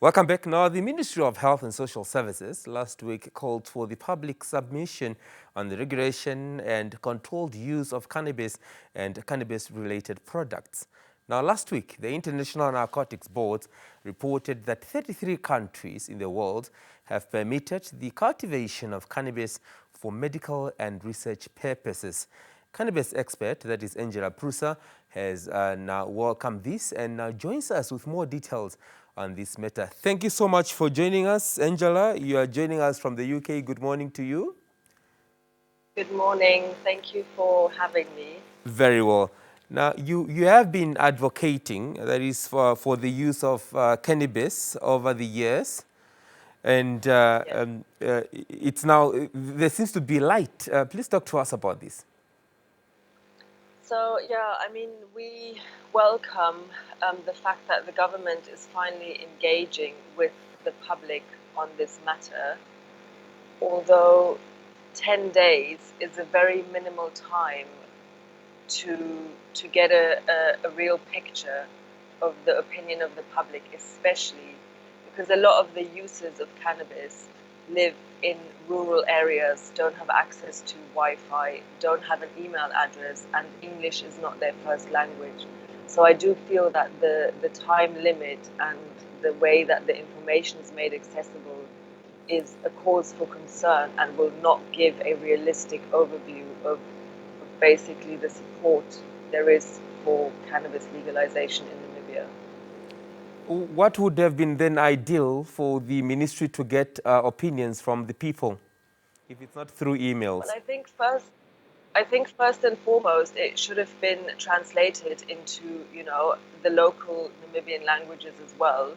Welcome back. Now, the Ministry of Health and Social Services last week called for the public submission on the regulation and controlled use of cannabis and cannabis-related products. Now, last week, the International Narcotics Board reported that 33 countries in the world have permitted the cultivation of cannabis for medical and research purposes. Cannabis expert, that is Angela Prussa, has now welcomed this and now joins us with more details on this matter. Thank you so much for joining us, Angela. You are joining us from the UK. Good morning to you. Good morning. Thank you for having me. Very well. Now, you have been advocating, that is, for the use of cannabis over the years. And Yes. it's now, there seems to be light. Please talk to us about this. So, we welcome the fact that the government is finally engaging with the public on this matter, although 10 days is a very minimal time to get a real picture of the opinion of the public, especially because a lot of the users of cannabis live in rural areas, don't have access to Wi-Fi, don't have an email address, and English is not their first language. So I do feel that the time limit and the way that the information is made accessible is a cause for concern and will not give a realistic overview of basically the support there is for cannabis legalization in Namibia. What would have been then ideal for the ministry to get opinions from the people, if it's not through Well, emails? I think first and foremost, it should have been translated into, the local Namibian languages as well.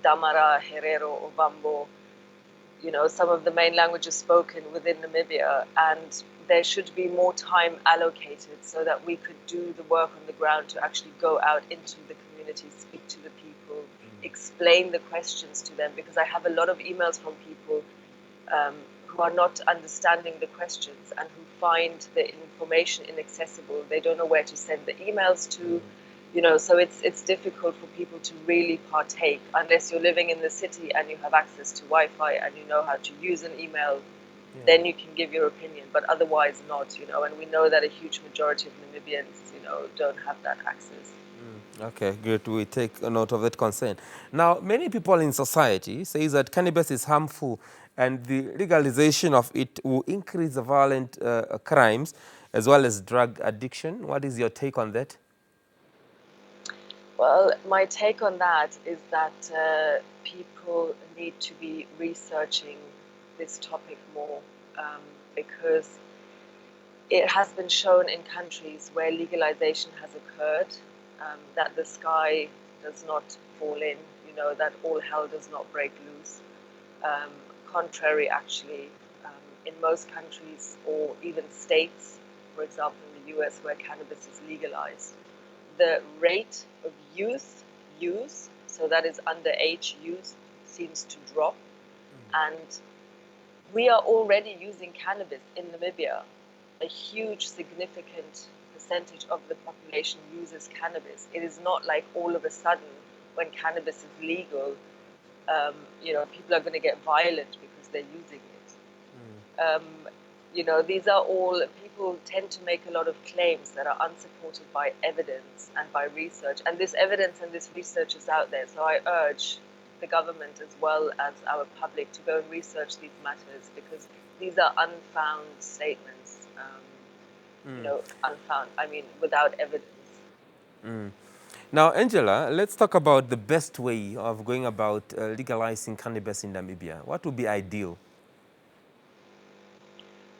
Damara, Herero, Ovambo, some of the main languages spoken within Namibia, and there should be more time allocated so that we could do the work on the ground to actually go out into the community, speak to the people, explain the questions to them, because I have a lot of emails from people who are not understanding the questions and who find the information inaccessible. They don't know where to send the emails to. So it's difficult for people to really partake unless you're living in the city and you have access to Wi-Fi and you know how to use an email. Then you can give your opinion, but otherwise not. And we know that a huge majority of Namibians, don't have that access. Okay, good. We take a note of that concern. Now, many people in society say that cannabis is harmful and the legalization of it will increase the violent crimes as well as drug addiction. What is your take on that? Well, my take on that is that people need to be researching this topic more because it has been shown in countries where legalization has occurred that the sky does not fall in, that all hell does not break loose. Contrary, actually, in most countries or even states, for example, in the US where cannabis is legalized, the rate of youth use, so that is underage use, seems to drop. And we are already using cannabis in Namibia. A huge, significant percentage of the population uses cannabis. It is not like all of a sudden, when cannabis is legal, people are going to get violent because they're using it. These are all, people tend to make a lot of claims that are unsupported by evidence and by research. And this evidence and this research is out there. So I urge the government as well as our public to go and research these matters because these are unfound statements, without evidence. Now, Angela, let's talk about the best way of going about legalizing cannabis in Namibia. What would be ideal?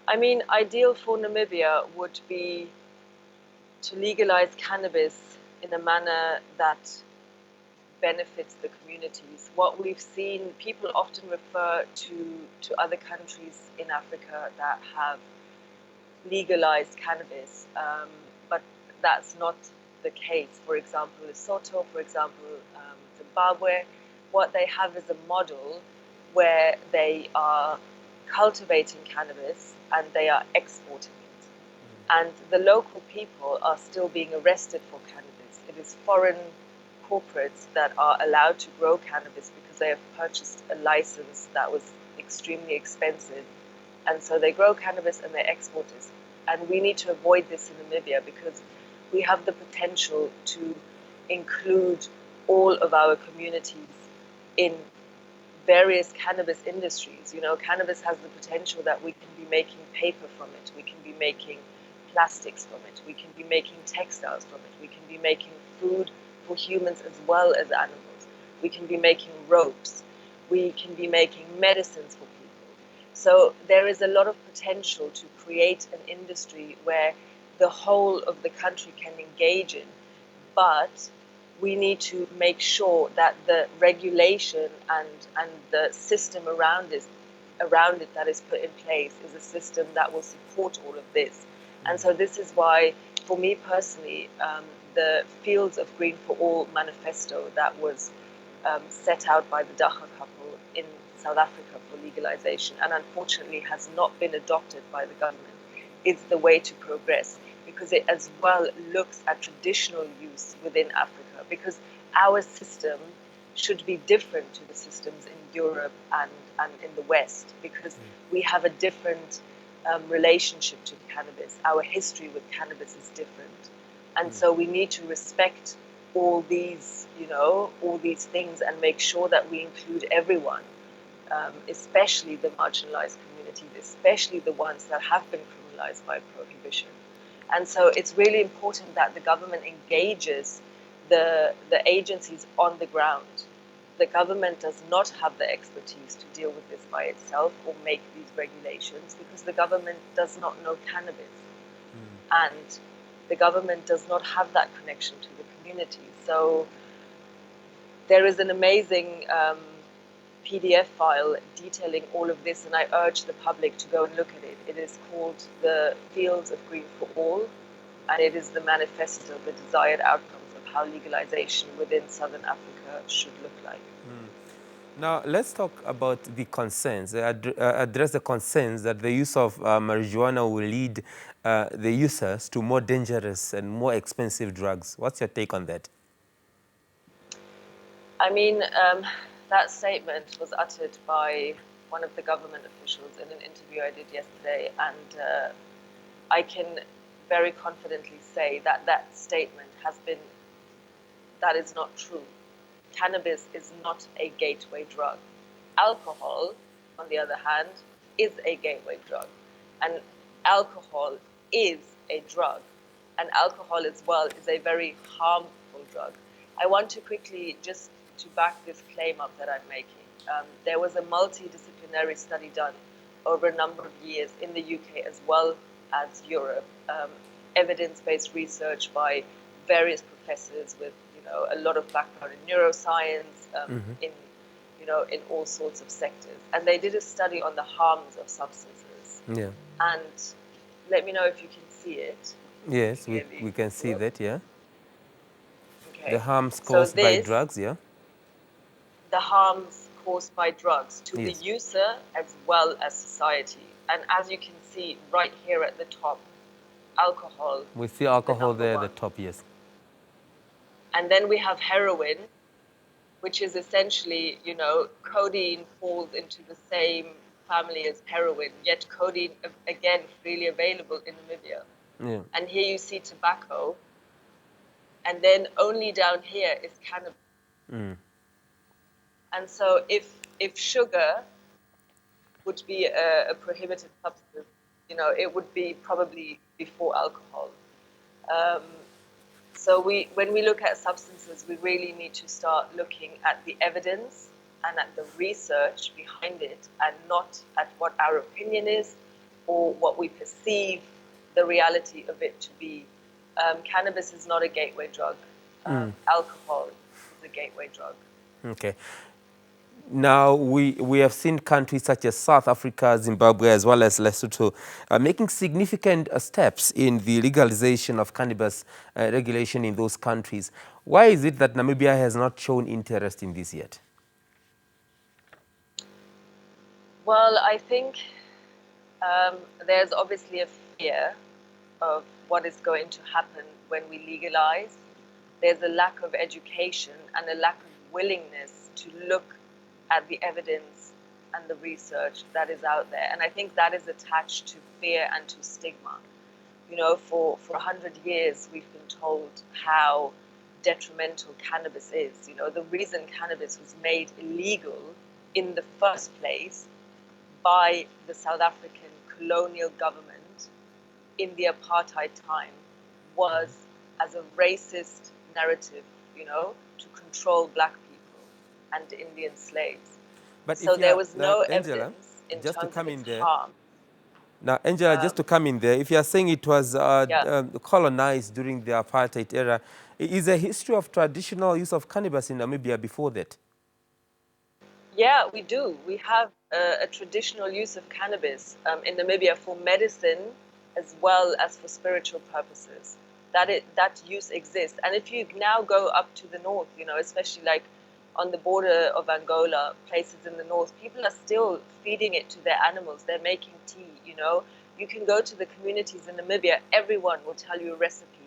Ideal for Namibia would be to legalize cannabis in a manner that benefits the communities. What we've seen, people often refer to other countries in Africa that have legalized cannabis, but that's not the case. For example, Lesotho, for example, Zimbabwe, what they have is a model where they are cultivating cannabis and they are exporting it. And the local people are still being arrested for cannabis. It is foreign corporates that are allowed to grow cannabis because they have purchased a license that was extremely expensive. And so they grow cannabis and they export it. And we need to avoid this in Namibia because we have the potential to include all of our communities in various cannabis industries. You know, cannabis has the potential that we can be making paper from it, we can be making plastics from it, we can be making textiles from it, we can be making food for humans as well as animals, we can be making ropes, we can be making medicines for people. So there is a lot of potential to create an industry where the whole of the country can engage in, but we need to make sure that the regulation and the system around it that is put in place is a system that will support all of this. And so this is why, for me personally, the Fields of Green for All manifesto that was set out by the Dachau couple in South Africa for legalization, and unfortunately has not been adopted by the government, is the way to progress, because it as well looks at traditional use within Africa, because our system should be different to the systems in Europe and in the West, because we have a different relationship to cannabis. Our history with cannabis is different. And so we need to respect all these, all these things and make sure that we include everyone, especially the marginalized communities, especially the ones that have been criminalized by prohibition. And so it's really important that the government engages the agencies on the ground. The government does not have the expertise to deal with this by itself or make these regulations because the government does not know cannabis. And the government does not have that connection to the community. So there is an amazing PDF file detailing all of this, and I urge the public to go and look at it. It is called The Fields of Green for All, and it is the manifesto, the desired outcomes of how legalization within Southern Africa should look like. Now, let's talk about the concerns, address the concerns that the use of marijuana will lead the users to more dangerous and more expensive drugs. What's your take on that? I mean, that statement was uttered by one of the government officials in an interview I did yesterday, and I can very confidently say that that statement that is not true. Cannabis is not a gateway drug. Alcohol, on the other hand, is a gateway drug. And alcohol is a drug. And alcohol as well is a very harmful drug. I want to quickly, just to back this claim up that I'm making, there was a multidisciplinary study done over a number of years in the UK as well as Europe, evidence-based research by various professors with a lot of background in neuroscience, in all sorts of sectors. And they did a study on the harms of substances. Yeah. And let me know if you can see it. Yes, we can see that, yeah. Okay. The harms So caused by drugs, yeah? the harms caused by drugs to the Yes. user as well as society. And as you can see right here at the top, alcohol. We see alcohol there at the one. top, yes. And then we have heroin, which is essentially, codeine falls into the same family as heroin, yet codeine, again, freely available in Namibia. Yeah. And here you see tobacco, and then only down here is cannabis. And so if sugar would be a prohibited substance, it would be probably before alcohol. So when we look at substances, we really need to start looking at the evidence and at the research behind it, and not at what our opinion is or what we perceive the reality of it to be. Cannabis is not a gateway drug. Alcohol is a gateway drug. Okay. Now, we have seen countries such as South Africa, Zimbabwe, as well as Lesotho making significant steps in the legalization of cannabis regulation in those countries. Why is it that Namibia has not shown interest in this yet? Well, I think there's obviously a fear of what is going to happen when we legalize. there's a lack of education and a lack of willingness to look at the evidence and the research that is out there. And I think that is attached to fear and to stigma. You know, for 100 years, we've been told how detrimental cannabis is. You know, the reason cannabis was made illegal in the first place by the South African colonial government in the apartheid time was as a racist narrative, you know, to control black people and Indian slaves. But So if you there are, was no Angela, evidence in just to terms of come its in there, harm. now, Angela, just to come in there, if you are saying it was Yeah. colonized during the apartheid era, is a history of traditional use of cannabis in Namibia before that? Yeah, we do. We have a traditional use of cannabis in Namibia for medicine as well as for spiritual purposes. That use exists. And if you now go up to the north, you know, especially like on the border of Angola, places in the north, people are still feeding it to their animals. They're making tea, you know. You can go to the communities in Namibia, everyone will tell you a recipe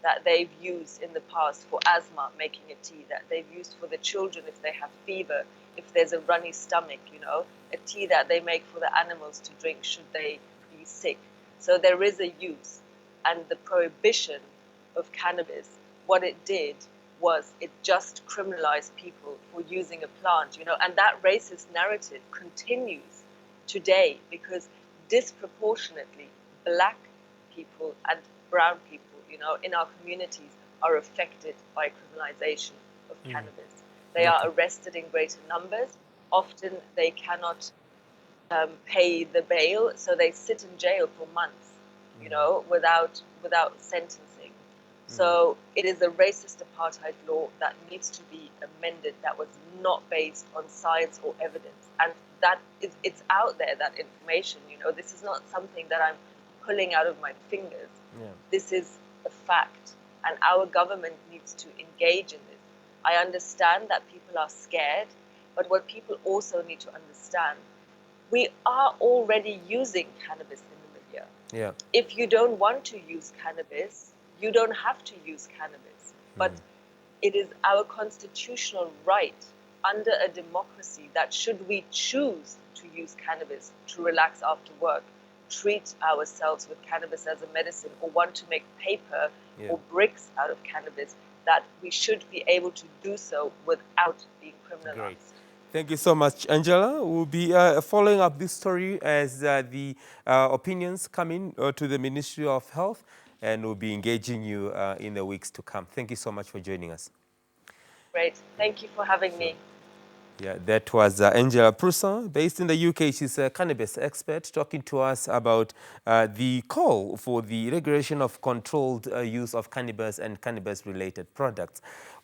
that they've used in the past for asthma, making a tea, that they've used for the children if they have fever, if there's a runny stomach, you know, a tea that they make for the animals to drink should they be sick. So there is a use. And the prohibition of cannabis, what it did was it just criminalized people for using a plant, you know, and that racist narrative continues today because disproportionately black people and brown people, you know, in our communities are affected by criminalization of cannabis. They are arrested in greater numbers. Often they cannot pay the bail, so they sit in jail for months, you know, without sentencing. So it is a racist apartheid law that needs to be amended, that was not based on science or evidence. And that is, it's out there, that information, you know. This is not something that I'm pulling out of my fingers. Yeah. This is a fact, and our government needs to engage in this. I understand that people are scared, but what people also need to understand, we are already using cannabis in Namibia. Yeah. If you don't want to use cannabis, you don't have to use cannabis. But it is our constitutional right under a democracy that should we choose to use cannabis to relax after work, treat ourselves with cannabis as a medicine, or want to make paper or bricks out of cannabis, that we should be able to do so without being criminalized. Great. Thank you so much, Angela. We'll be following up this story as the opinions come in to the Ministry of Health, and we'll be engaging you in the weeks to come. Thank you so much for joining us. Great. Thank you for having me. Yeah, that was Angela Prussa, based in the UK. She's a cannabis expert, talking to us about the call for the regulation of controlled use of cannabis and cannabis-related products.